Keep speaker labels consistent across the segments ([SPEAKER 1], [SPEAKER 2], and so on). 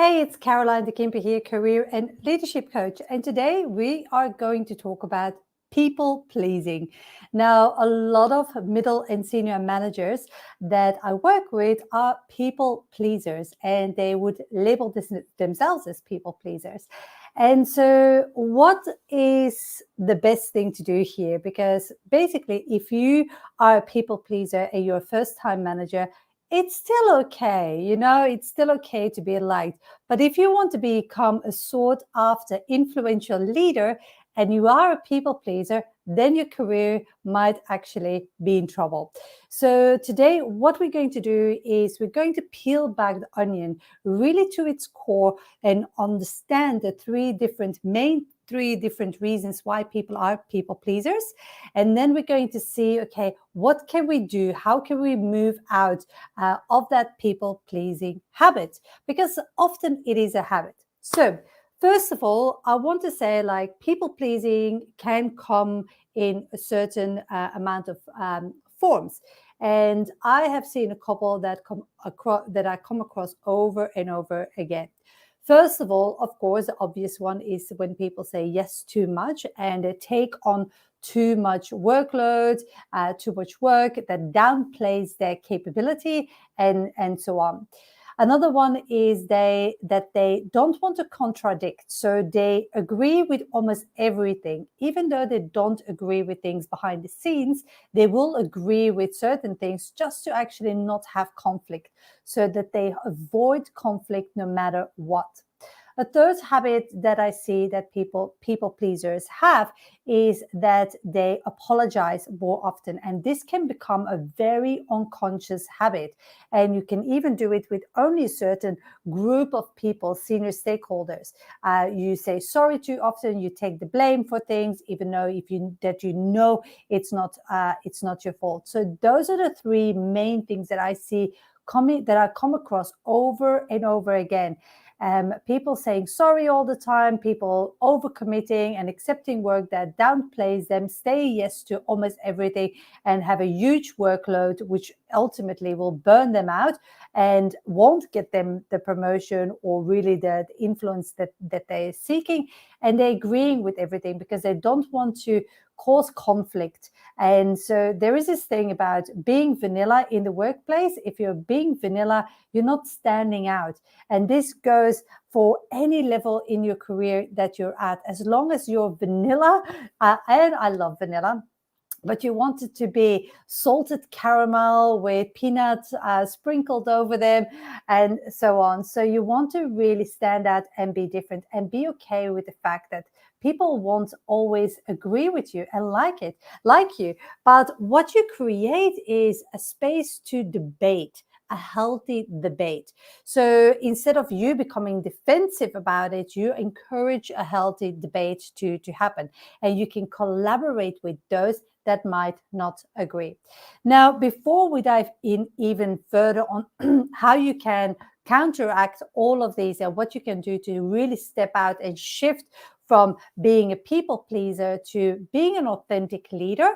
[SPEAKER 1] Hey, it's Caroline de Kimper here, career and leadership coach. And today we are going to talk about people pleasing. Now, a lot of middle and senior managers that I work with are people pleasers, and they would label themselves as people pleasers. And so, what is the best thing to do here? Because basically, if you are a people pleaser and you're a first time manager, it's still okay, it's still okay to be liked. But if you want to become a sought after influential leader and you are a people pleaser, then your career might actually be in trouble. So today, what we're going to do is we're going to peel back the onion really to its core and understand the three different reasons why people are people pleasers. And then we're going to see, okay, what can we do? How can we move out of that people pleasing habit? Because often it is a habit. So, first of all, I want to say like people pleasing can come in a certain amount of forms. And I have seen a couple that I come across over and over again. First of all, of course, the obvious one is when people say yes too much and they take on too much workload, too much work that downplays their capability, and so on. Another one is that they don't want to contradict, so they agree with almost everything, even though they don't agree with things behind the scenes. They will agree with certain things just to actually not have conflict, so that they avoid conflict no matter what. A third habit that I see that people pleasers have is that they apologize more often, and this can become a very unconscious habit. And you can even do it with only a certain group of people, senior stakeholders. You say sorry too often. You take the blame for things, even though it's not your fault. So those are the three main things that I see that I come across over and over again. People saying sorry all the time, people overcommitting and accepting work that downplays them, say yes to almost everything, and have a huge workload, which ultimately will burn them out and won't get them the promotion or really the influence that they're seeking. And they're agreeing with everything because they don't want to cause conflict. And so there is this thing about being vanilla in the workplace. If you're being vanilla, you're not standing out. And this goes for any level in your career that you're at. As long as you're vanilla, and I love vanilla, but you want it to be salted caramel with peanuts sprinkled over them and so on. So you want to really stand out and be different and be okay with the fact that people won't always agree with you and like you. But what you create is a space to debate, a healthy debate. So instead of you becoming defensive about it, you encourage a healthy debate to happen. And you can collaborate with those that might not agree. Now, before we dive in even further on how you can counteract all of these and what you can do to really step out and shift from being a people pleaser to being an authentic leader,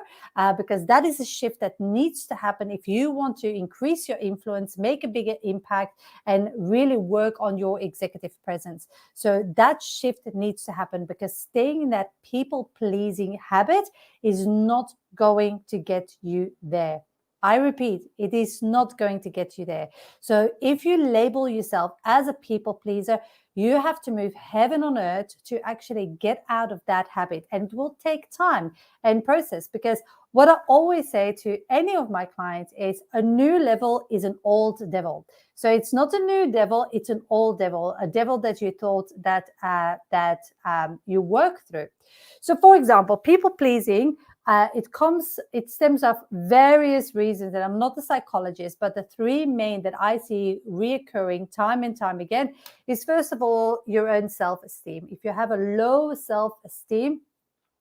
[SPEAKER 1] because that is a shift that needs to happen if you want to increase your influence, make a bigger impact, and really work on your executive presence. So that shift needs to happen, because staying in that people pleasing habit is not going to get you there. I repeat, it is not going to get you there. So if you label yourself as a people pleaser, you have to move heaven on earth to actually get out of that habit. And it will take time and process, because what I always say to any of my clients is a new level is an old devil. So it's not a new devil, it's an old devil, a devil that you thought that you work through. So for example, people pleasing, it stems off various reasons, and I'm not a psychologist, but the three main that I see reoccurring time and time again is, first of all, your own self-esteem. If you have a low self-esteem,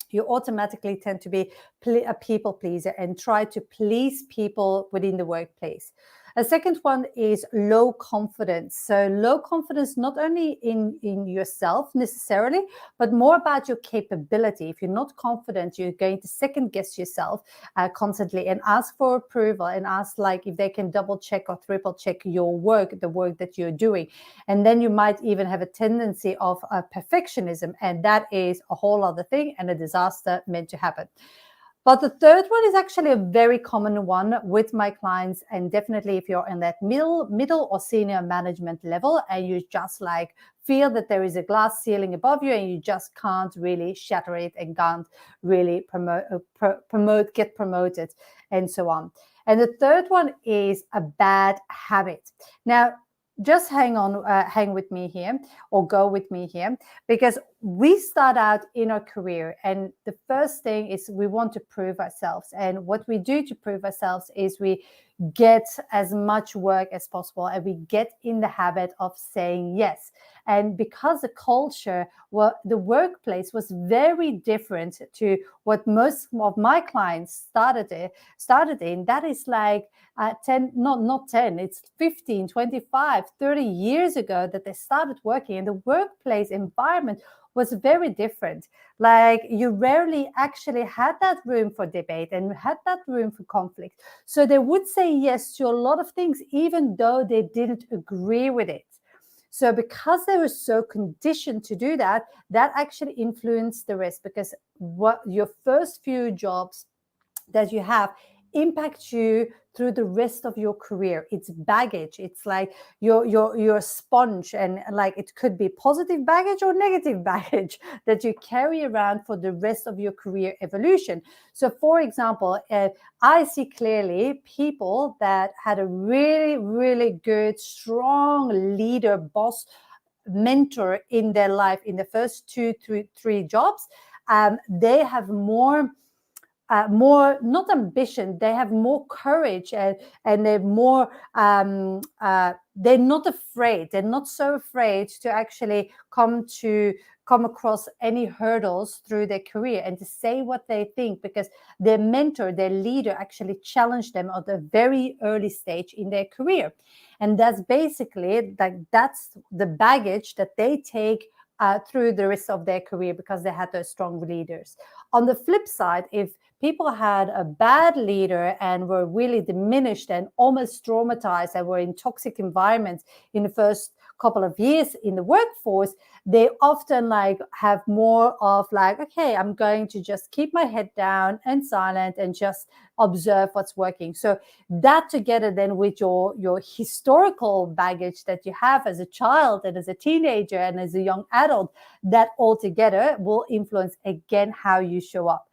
[SPEAKER 1] you automatically tend to be a people pleaser and try to please people within the workplace. A second one is low confidence. So low confidence, not only in yourself necessarily, but more about your capability. If you're not confident, you're going to second guess yourself constantly and ask for approval and ask like if they can double check or triple check your work, the work that you're doing. And then you might even have a tendency of perfectionism. And that is a whole other thing and a disaster meant to happen. But the third one is actually a very common one with my clients. And definitely if you're in that middle or senior management level and you just like feel that there is a glass ceiling above you and you just can't really shatter it and can't really get promoted and so on. And the third one is a bad habit. Now, just hang with me here or go with me here, because we start out in our career and the first thing is we want to prove ourselves. And what we do to prove ourselves is we get as much work as possible and we get in the habit of saying yes. And because the culture, well, the workplace was very different to what most of my clients started in, that is like 10, it's 15, 25, 30 years ago that they started working, and the workplace environment was very different. Like you rarely actually had that room for debate and had that room for conflict. So they would say yes to a lot of things, even though they didn't agree with it. So because they were so conditioned to do that, that actually influenced the rest, because what your first few jobs that you have impact you through the rest of your career. It's baggage. It's like you're a sponge, and like it could be positive baggage or negative baggage that you carry around for the rest of your career evolution. So for example, I see clearly people that had a really, really good, strong leader, boss, mentor in their life in the first three jobs. They have more not ambition, they have more courage, and they're more they're not afraid, they're not so afraid to actually come across any hurdles through their career and to say what they think, because their mentor, their leader actually challenged them at a very early stage in their career. And that's basically like that's the baggage that they take through the rest of their career, because they had those strong leaders. On the flip side, if people had a bad leader and were really diminished and almost traumatized and were in toxic environments in the first couple of years in the workforce, they often like have more of like, okay, I'm going to just keep my head down and silent and just observe what's working. So that together then with your historical baggage that you have as a child and as a teenager and as a young adult, that all together will influence again how you show up.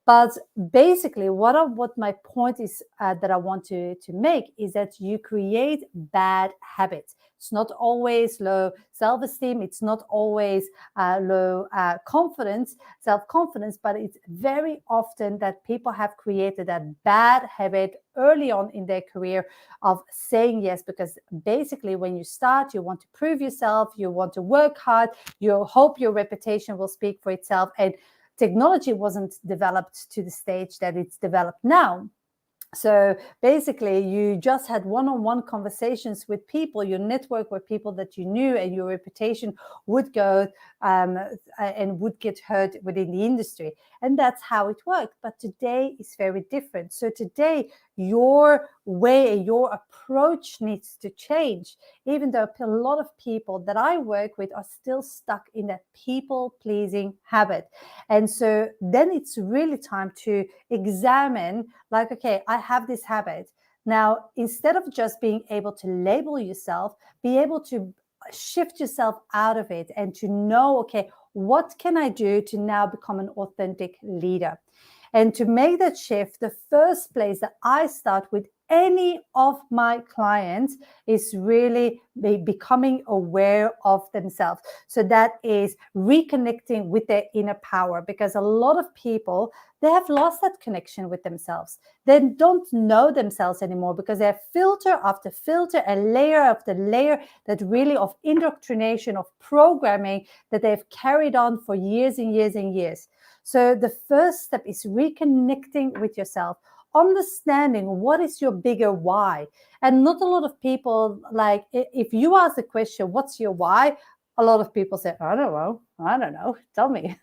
[SPEAKER 1] But basically, what my point is that I want to make is that you create bad habits. It's not always low self-esteem. It's not always low self-confidence, but it's very often that people have created that bad habit early on in their career of saying yes, because basically when you start, you want to prove yourself, you want to work hard, you hope your reputation will speak for itself. And technology wasn't developed to the stage that it's developed now. So basically, you just had one-on-one conversations with people, your network with people that you knew, and your reputation would go and would get heard within the industry. And that's how it worked. But today is very different. So today, your way, your approach needs to change, even though a lot of people that I work with are still stuck in that people-pleasing habit. And so then it's really time to examine, like, okay, I have this habit. Now, instead of just being able to label yourself, be able to shift yourself out of it and to know, okay, what can I do to now become an authentic leader? And to make that shift, the first place that I start with any of my clients is really becoming aware of themselves. So that is reconnecting with their inner power, because a lot of people, they have lost that connection with themselves. They don't know themselves anymore because they have filter after filter, a layer after layer that really of indoctrination, of programming that they've carried on for years and years and years. So the first step is reconnecting with yourself. understanding what is your bigger why. And not a lot of people, like, if you ask the question, what's your why? A lot of people say, I don't know, tell me.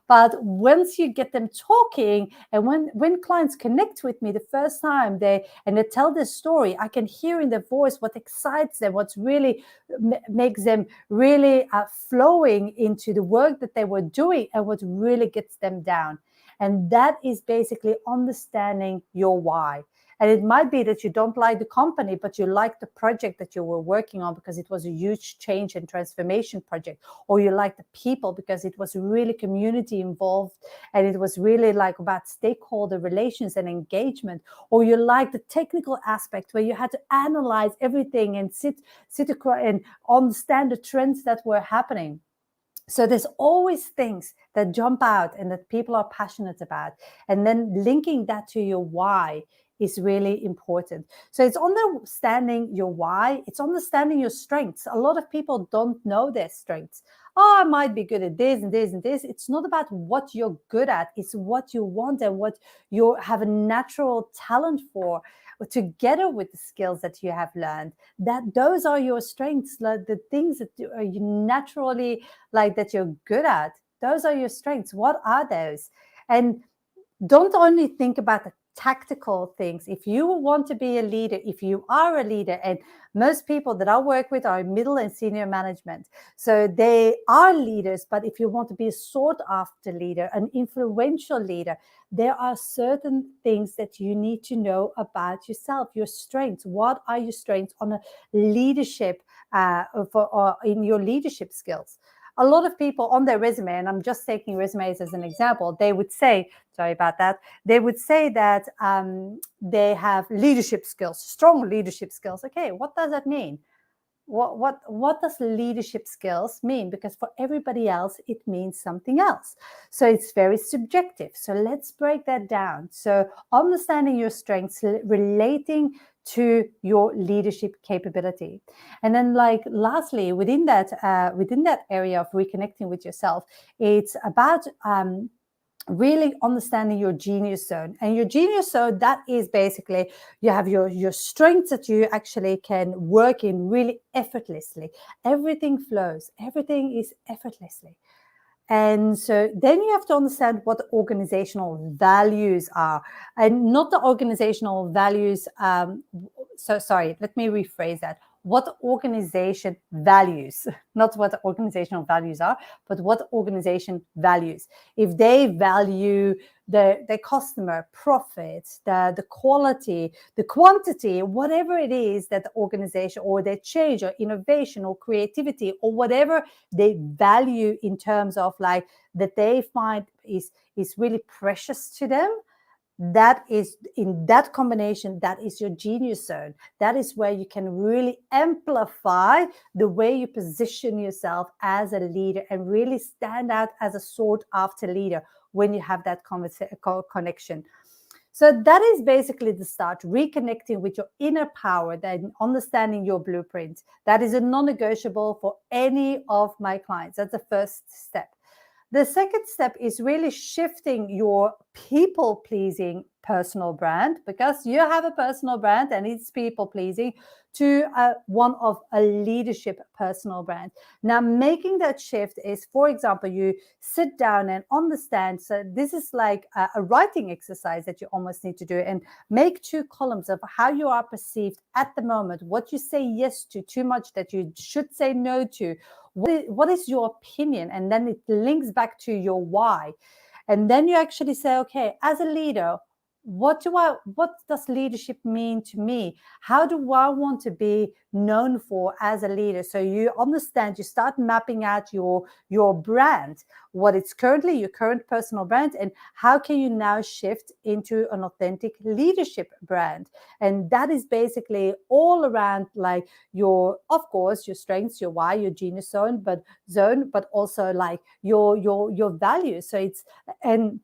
[SPEAKER 1] But once you get them talking, and when clients connect with me the first time, they tell their story, I can hear in their voice what excites them, what's really makes them really flowing into the work that they were doing, and what really gets them down. And that is basically understanding your why. And it might be that you don't like the company, but you like the project that you were working on because it was a huge change and transformation project. Or you like the people because it was really community involved, and it was really like about stakeholder relations and engagement. Or you like the technical aspect where you had to analyze everything and sit across and understand the trends that were happening. So there's always things that jump out and that people are passionate about. And then linking that to your why is really important. So it's understanding your why. It's understanding your strengths. A lot of people don't know their strengths. Oh, I might be good at this and this and this. It's not about what you're good at. It's what you want and what you have a natural talent for, together with the skills that you have learned. That those are your strengths, like the things that you naturally, like, that you're good at. Those are your strengths. What are those? And don't only think about the tactical things. If you want to be a leader, if you are a leader, and most people that I work with are middle and senior management, so they are leaders. But if you want to be a sought after leader, an influential leader, there are certain things that you need to know about yourself, your strengths. What are your strengths on a leadership, or in your leadership skills? A lot of people on their resume, and I'm just taking resumes as an example, they would say, sorry about that, they would say that they have leadership skills, strong leadership skills. Okay, what does that mean? What does leadership skills mean? Because for everybody else, it means something else. So it's very subjective. So let's break that down. So understanding your strengths, relating to your leadership capability. And then, like, lastly, within that area of reconnecting with yourself, it's about really understanding your genius zone. And your genius zone, that is basically, you have your strengths that you actually can work in really effortlessly. Everything flows, everything is effortlessly. And so then you have to understand what the organizational values are, and not the organizational values. Sorry, let me rephrase that. What the organization values, not what the organizational values are, but what the organization values. If they value the customer, profits, the quality, the quantity, whatever it is that the organization, or their change or innovation or creativity or whatever they value in terms of, like, that they find is really precious to them, that is, in that combination, that is your genius zone. That is where you can really amplify the way you position yourself as a leader and really stand out as a sought after leader when you have that connection. So that is basically the start, reconnecting with your inner power, then understanding your blueprint. That is a non-negotiable for any of my clients. That's the first step. The second step is really shifting your people-pleasing personal brand, because you have a personal brand and it's people-pleasing, to one of a leadership personal brand. Now, making that shift is, for example, you sit down and understand. So this is like a writing exercise that you almost need to do, and make 2 columns of how you are perceived at the moment, what you say yes to too much that you should say no to. What is your opinion? And then it links back to your why. And then you actually say, okay, as a leader, what does leadership mean to me? How do I want to be known for as a leader? So you understand, you start mapping out your brand, what it's currently, your current personal brand, and how can you now shift into an authentic leadership brand. And that is basically all around, like, of course, your strengths, your why, your genius zone, but also like your values. So it's, and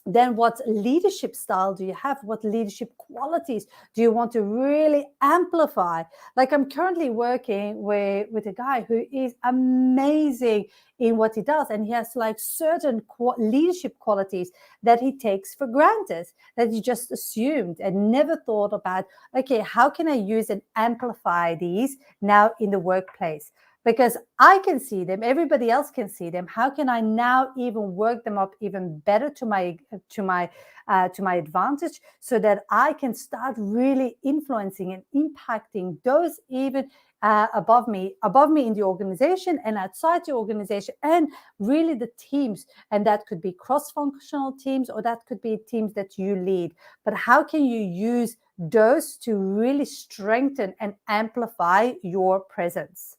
[SPEAKER 1] Then what leadership style do you have? What leadership qualities do you want to really amplify? Like, I'm currently working with a guy who is amazing in what he does, and he has like certain leadership qualities that he takes for granted, that he just assumed and never thought about, okay, how can I use and amplify these now in the workplace? Because I can see them, everybody else can see them. How can I now even work them up even better to my advantage, so that I can start really influencing and impacting those even above me in the organization and outside the organization, and really the teams. And that could be cross-functional teams, or that could be teams that you lead. But how can you use those to really strengthen and amplify your presence?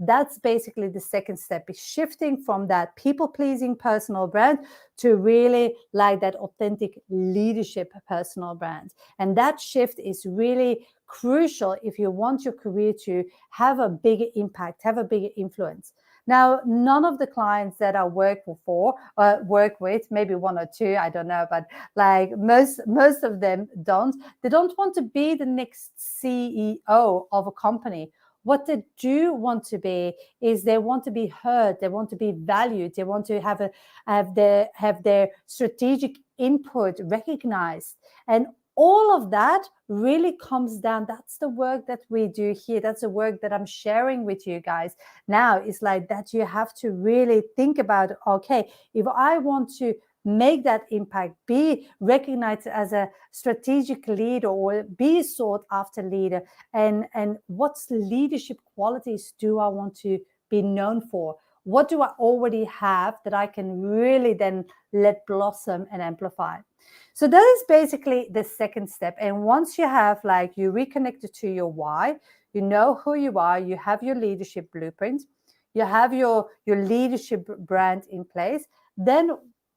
[SPEAKER 1] That's basically the second step, is shifting from that people-pleasing personal brand to really like that authentic leadership personal brand. And that shift is really crucial if you want your career to have a bigger impact, have a bigger influence. Now, none of the clients that I work with, maybe one or two, I don't know, but like most of them don't. They don't want to be the next CEO of a company. What they do want to be is, they want to be heard, they want to be valued, they want to have their strategic input recognized. And all of that really comes down, that's the work that we do here, that's the work that I'm sharing with you guys now, is like that you have to really think about, okay, if I want to make that impact, be recognized as a strategic leader or be a sought after leader, and what leadership qualities do I want to be known for? What do I already have that I can really then let blossom and amplify? So that is basically the second step. And once you have, like, you reconnected to your why, you know who you are, you have your leadership blueprint, you have your leadership brand in place, then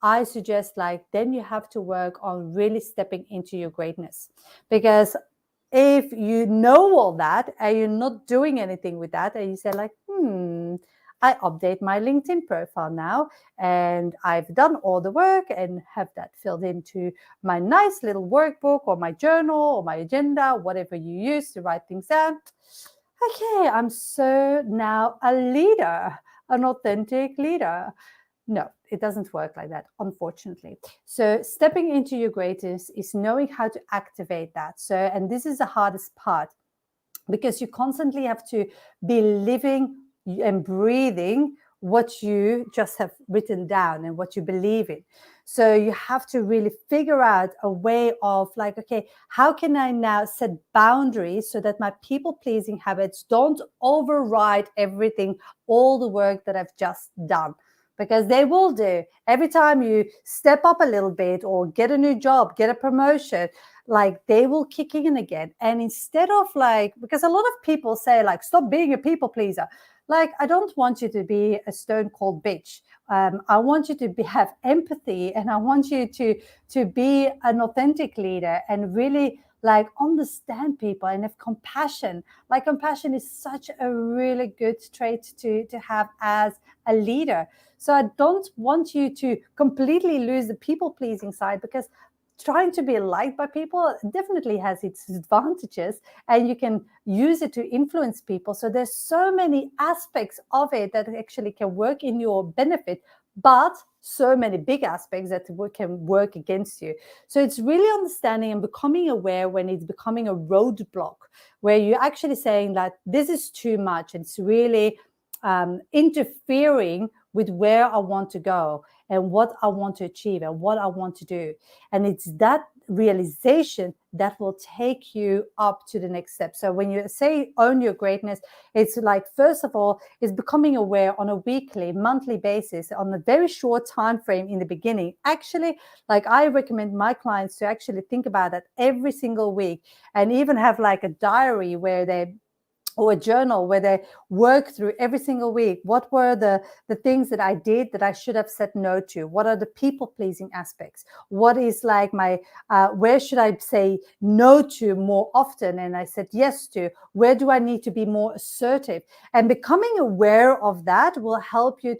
[SPEAKER 1] I suggest, like, then you have to work on really stepping into your greatness. Because if you know all that and you're not doing anything with that, and you say like, I update my LinkedIn profile now, and I've done all the work and have that filled into my nice little workbook or my journal or my agenda, whatever you use to write things down. Okay, I'm so now a leader, an authentic leader. No, it doesn't work like that, unfortunately. So stepping into your greatness is knowing how to activate that. So, and this is the hardest part, because you constantly have to be living and breathing what you just have written down and what you believe in. So you have to really figure out a way of, like, okay, how can I now set boundaries so that my people pleasing habits don't override everything, all the work that I've just done? Because they will do. Every time you step up a little bit or get a new job, get a promotion, like, they will kick in again. And instead of, like, because a lot of people say, like, stop being a people pleaser. Like, I don't want you to be a stone cold bitch. I want you to have empathy, and I want you to be an authentic leader and really, like, understand people and have compassion. Like, compassion is such a really good trait to have as a leader. So I don't want you to completely lose the people pleasing side, because trying to be liked by people definitely has its advantages, and you can use it to influence people. So there's so many aspects of it that actually can work in your benefit, but so many big aspects that can work against you. So it's really understanding and becoming aware when it's becoming a roadblock, where you're actually saying that this is too much. It's really interfering with where I want to go and what I want to achieve and what I want to do. And it's that realization that will take you up to the next step. So when you say own your greatness, it's like, first of all, is becoming aware on a weekly, monthly basis, on a very short time frame in the beginning. Actually, like, I recommend my clients to actually think about that every single week, and even have like a diary where they or a journal where they work through every single week. What were the things that I did that I should have said no to? What are the people pleasing aspects? What is like my, where should I say no to more often and I said yes to? Where do I need to be more assertive? And becoming aware of that will help you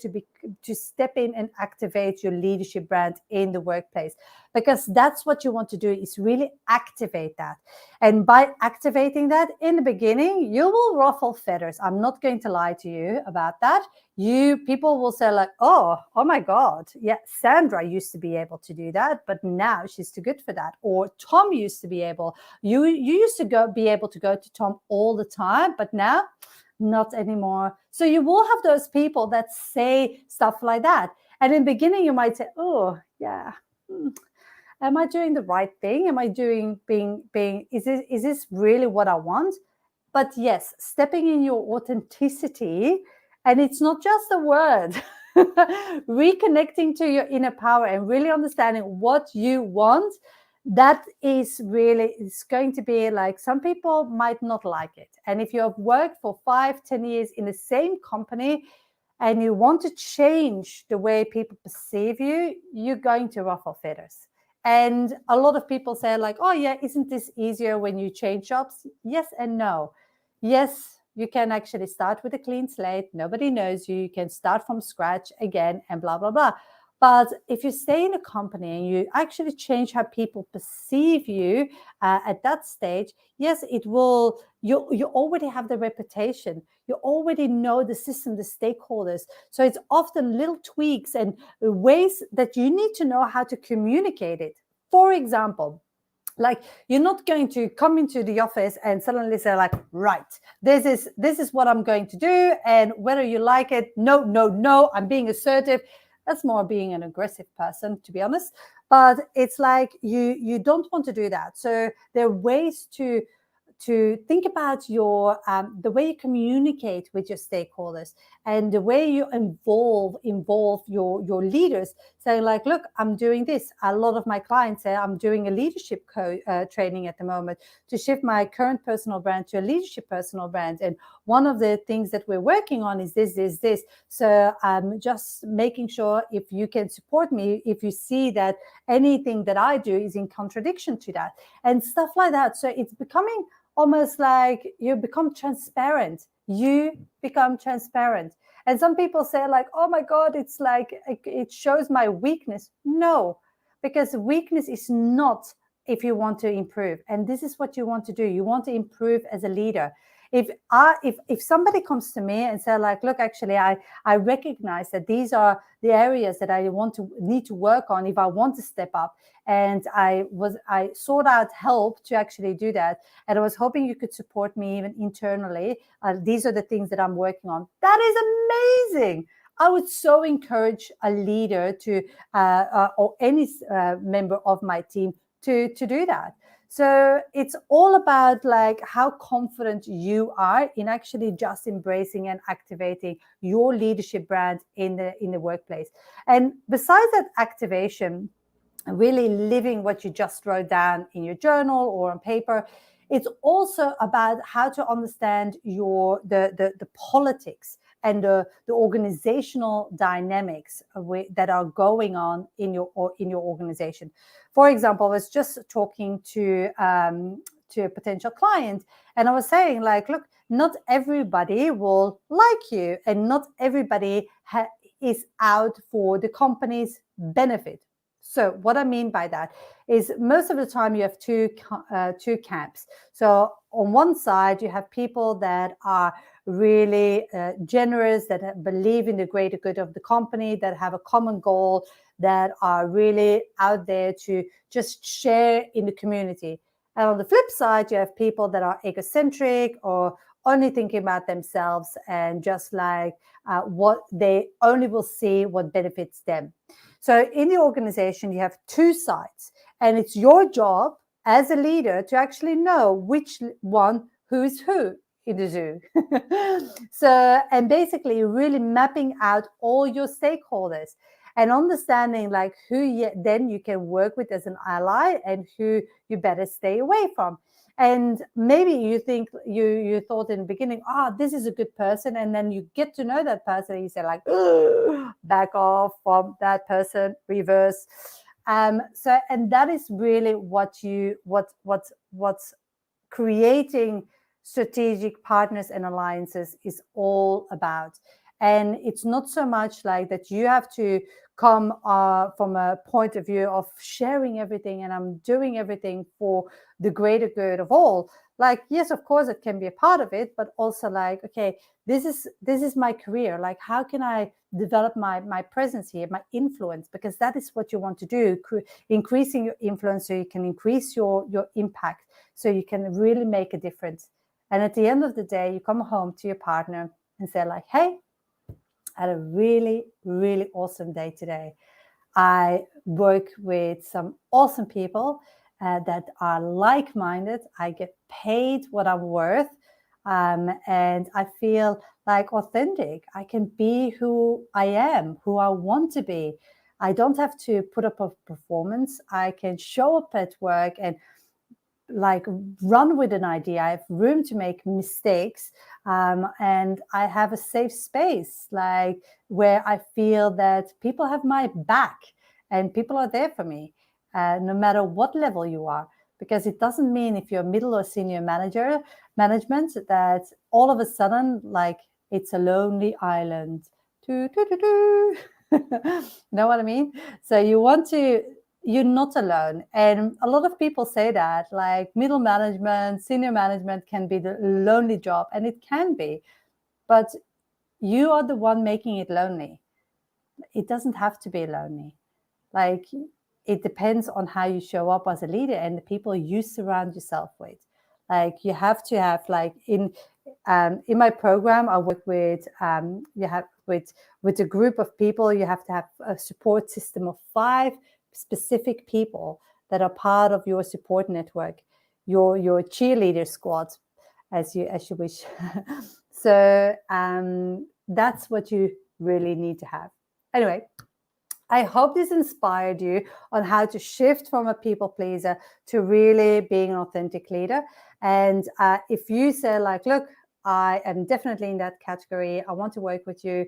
[SPEAKER 1] to step in and activate your leadership brand in the workplace, because that's what you want to do, is really activate that. And by activating that in the beginning, you will ruffle feathers. I'm not going to lie to you about that. People will say like, oh my God, yeah, Sandra used to be able to do that, but now she's too good for that. Or Tom used to be able, you used to be able to go to Tom all the time, but now not anymore. So you will have those people that say stuff like that. And in the beginning, you might say, oh yeah, am I doing the right thing? Am I doing is this really what I want? But yes, stepping in your authenticity, and it's not just a word, reconnecting to your inner power and really understanding what you want. That is really, it's going to be like, some people might not like it. And if you have worked for 5-10 years in the same company and you want to change the way people perceive you, you're going to ruffle feathers. And a lot of people say like, oh yeah, isn't this easier when you change jobs? Yes and no. Yes, you can actually start with a clean slate. Nobody knows you. You can start from scratch again and blah, blah, blah. But if you stay in a company and you actually change how people perceive you at that stage, yes, it will. You already have the reputation. You already know the system, the stakeholders. So it's often little tweaks and ways that you need to know how to communicate it. For example, like, you're not going to come into the office and suddenly say like, right, this is what I'm going to do, and whether you like it, no, I'm being assertive. That's more being an aggressive person, to be honest. But it's like, you don't want to do that. So there are ways to think about your the way you communicate with your stakeholders and the way you involve your leaders, saying like, look, I'm doing this. A lot of my clients say I'm doing a leadership training at the moment to shift my current personal brand to a leadership personal brand, and one of the things that we're working on is this. So I'm just making sure if you can support me if you see that anything that I do is in contradiction to that, and stuff like that. So it's becoming almost like you become transparent. And some people say like, oh my God, it's like it shows my weakness. No, because weakness is not if you want to improve. And this is what you want to do. You want to improve as a leader. If somebody comes to me and say like, look, actually, I recognize that these are the areas that I need to work on if I want to step up, and I sought out help to actually do that, and I was hoping you could support me even internally. These are the things that I'm working on. That is amazing. I would so encourage a leader to or any member of my team to do that. So it's all about like how confident you are in actually just embracing and activating your leadership brand in the workplace. And besides that activation, really living what you just wrote down in your journal or on paper, it's also about how to understand the politics and the organizational dynamics that are going on in your organization. For example, I was just talking to a potential client, and I was saying like, look, not everybody will like you, and not everybody is out for the company's benefit. So what I mean by that is most of the time you have two camps. So on one side, you have people that are really generous, that believe in the greater good of the company, that have a common goal, that are really out there to just share in the community. And on the flip side, you have people that are egocentric or only thinking about themselves and just like what they only will see what benefits them. So in the organization, you have two sides, and it's your job as a leader to actually know which one who is who in the zoo. So, and basically really mapping out all your stakeholders and understanding like who then you can work with as an ally and who you better stay away from. And maybe you think you thought in the beginning, this is a good person, and then you get to know that person and you say like, back off from that person, reverse. So, and that is really what's creating strategic partners and alliances is all about. And it's not so much like that you have to come from a point of view of sharing everything and I'm doing everything for the greater good of all. Like, yes, of course, it can be a part of it, but also like, okay, this is my career. Like, how can I develop my presence here, my influence? Because that is what you want to do, increasing your influence so you can increase your impact, so you can really make a difference. And at the end of the day, you come home to your partner and say like, hey, I had a really, really awesome day today. I work with some awesome people that are like-minded. I get paid what I'm worth. And I feel like authentic. I can be who I am, who I want to be. I don't have to put up a performance. I can show up at work and like run with an idea. I have room to make mistakes, and I have a safe space, like where I feel that people have my back and people are there for me, no matter what level you are. Because it doesn't mean if you're middle or senior management that all of a sudden like it's a lonely island. Know what I mean? So you're not alone. And a lot of people say that like middle management, senior management can be the lonely job, and it can be, but you are the one making it lonely. It doesn't have to be lonely. Like, it depends on how you show up as a leader and the people you surround yourself with. Like, you have to have like in my program, I work with with a group of people. You have to have a support system of 5 specific people that are part of your support network, your cheerleader squad, as you wish. So that's what you really need to have. Anyway, I hope this inspired you on how to shift from a people pleaser to really being an authentic leader. And if you say like, look, I am definitely in that category, I want to work with you,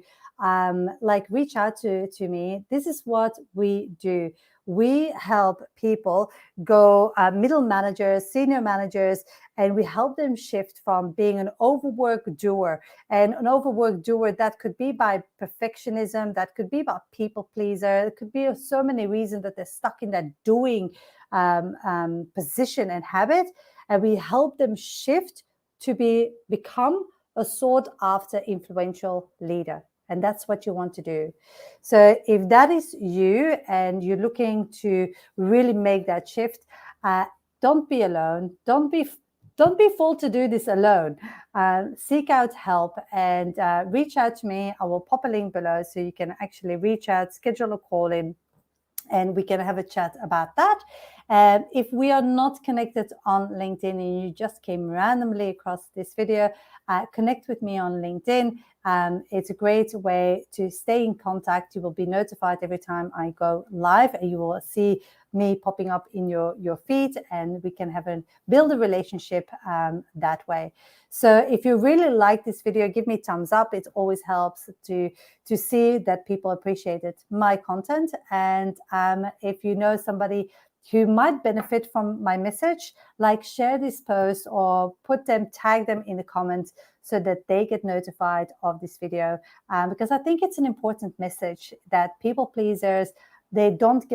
[SPEAKER 1] like reach out to me. This is what we do. We help people go middle managers, senior managers, and we help them shift from being an overworked doer. And an overworked doer, that could be by perfectionism, that could be by people pleaser, it could be so many reasons that they're stuck in that doing position and habit. And we help them shift to become a sought after influential leader. And that's what you want to do. So if that is you and you're looking to really make that shift, don't be alone. Don't be fooled to do this alone. Seek out help and reach out to me. I will pop a link below so you can actually reach out, schedule a call in, and we can have a chat about that. If we are not connected on LinkedIn and you just came randomly across this video, connect with me on LinkedIn. It's a great way to stay in contact. You will be notified every time I go live, and you will see me popping up in your feed, and we can build a relationship that way. So if you really like this video, give me a thumbs up. It always helps to see that people appreciated my content. And if you know somebody who might benefit from my message, like share this post or tag them in the comments so that they get notified of this video. Because I think it's an important message that people pleasers, they don't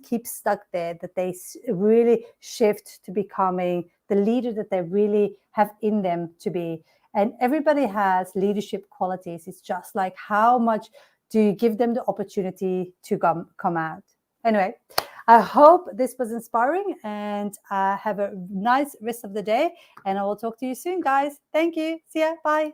[SPEAKER 1] keep stuck there, that they really shift to becoming the leader that they really have in them to be. And everybody has leadership qualities. It's just like, how much do you give them the opportunity to come out? Anyway, I hope this was inspiring, and have a nice rest of the day. And I will talk to you soon, guys. Thank you. See ya. Bye.